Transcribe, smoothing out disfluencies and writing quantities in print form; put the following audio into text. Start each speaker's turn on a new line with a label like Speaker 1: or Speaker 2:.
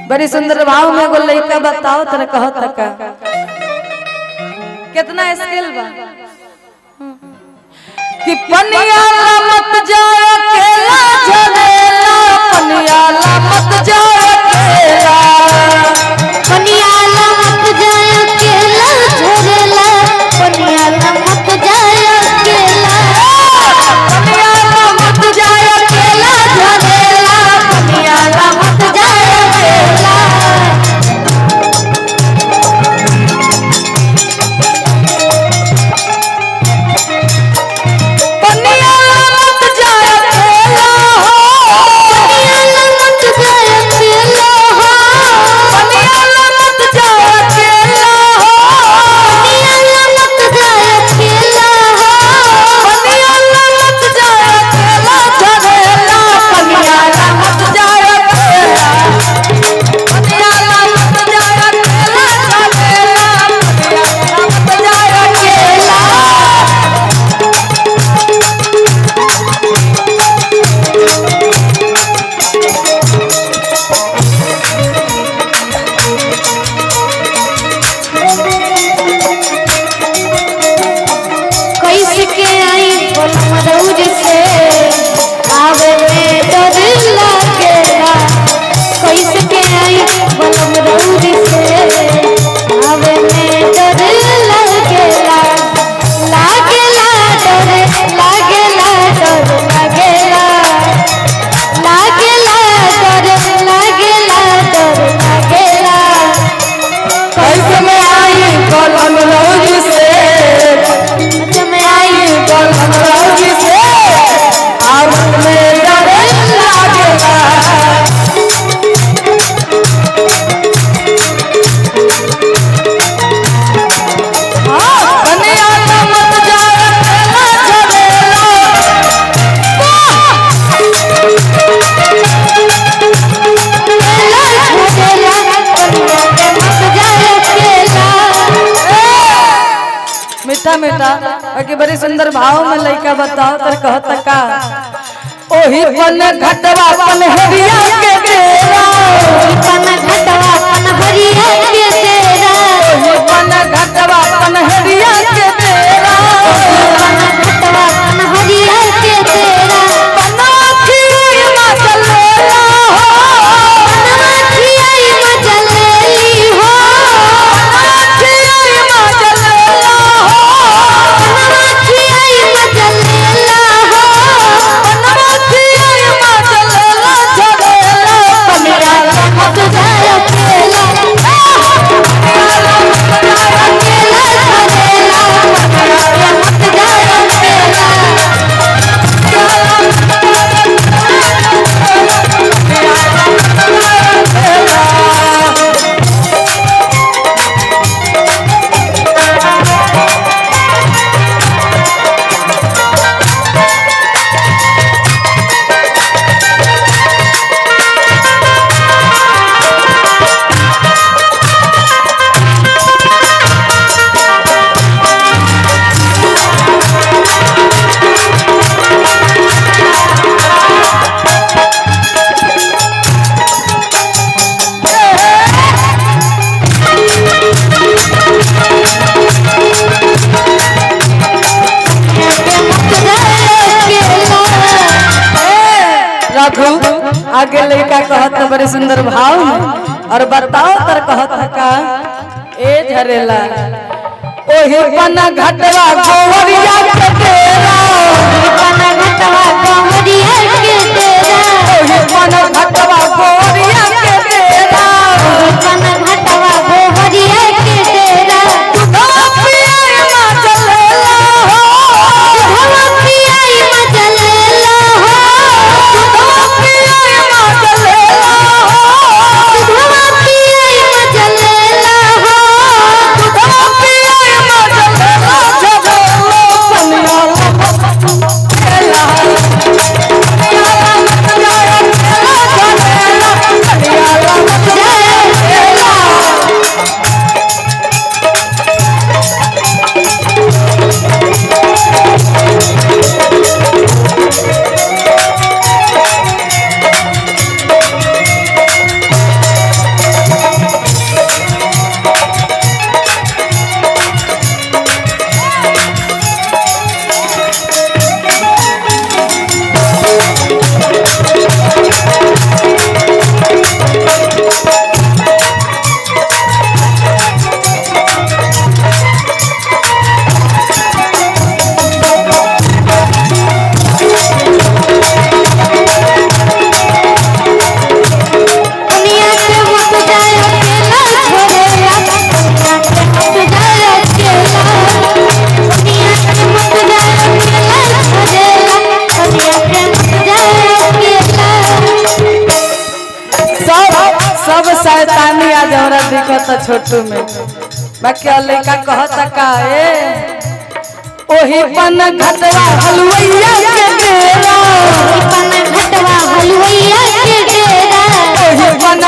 Speaker 1: बड़ी सुंदर भाव में एगो लइका बताओ तेरे कहत का कितना स्किल बा कि पनियाला मत जाए अकेला झरेला पनियाला मत जाए अकेला
Speaker 2: पनियाला मत जाए अकेला झरेला पनियाला मत जाए अकेला
Speaker 1: पनियाला मत जाए अकेला झरेला पनियाला मत जाए अकेला मीठा बाकी बड़ी सुंदर भाव में लइका बताओ तर कहत का ओही पन घटवा पन हरिया के तेरा
Speaker 2: ओही पन घटवा पन हरिया के तेरा
Speaker 1: ओही पन घटवा पन हरिया के तेरा
Speaker 2: ओही पन घटवा पन हरिया के तेरा
Speaker 1: पनाखी मचलेला हो
Speaker 2: पनाखी मचलेली हो
Speaker 1: पनाखी मचलेला हो
Speaker 2: पनाखी मचलेला हो
Speaker 1: पनाखी मचलेला झरेला
Speaker 2: पनियाला मत जाए अकेला पनियाला मत जाए अकेला झरेला पनियाला मत जाए अकेला
Speaker 1: आगे लड़का कहत बड़े सुंदर भाव में और बताओ तर कहत का ए झरेला ओही पन घटवा गोवरिया के तेरा
Speaker 2: ओही पन घटवा गोवरिया के तेरा
Speaker 1: ओही पन घटवा गोवरिया के तेरा
Speaker 2: ओही पन घटवा गोवरिया के तेरा
Speaker 1: दुधवा पियाई मचलेला हो
Speaker 2: दुधवा पियाई मचलेला हो
Speaker 1: दुधवा पियाई मचलेला हो
Speaker 2: दुधवा पियाई मचलेला हो
Speaker 1: दुधवा पियाई मचलेला झरेला पनियाला सब शैतानी आज हमरा दिखता छोटू में बाकी लड़का कहता का ए ओही पन घटवा हलवैया के डेरा
Speaker 2: पन घटवा हलवैया के डेरा
Speaker 1: ओही पन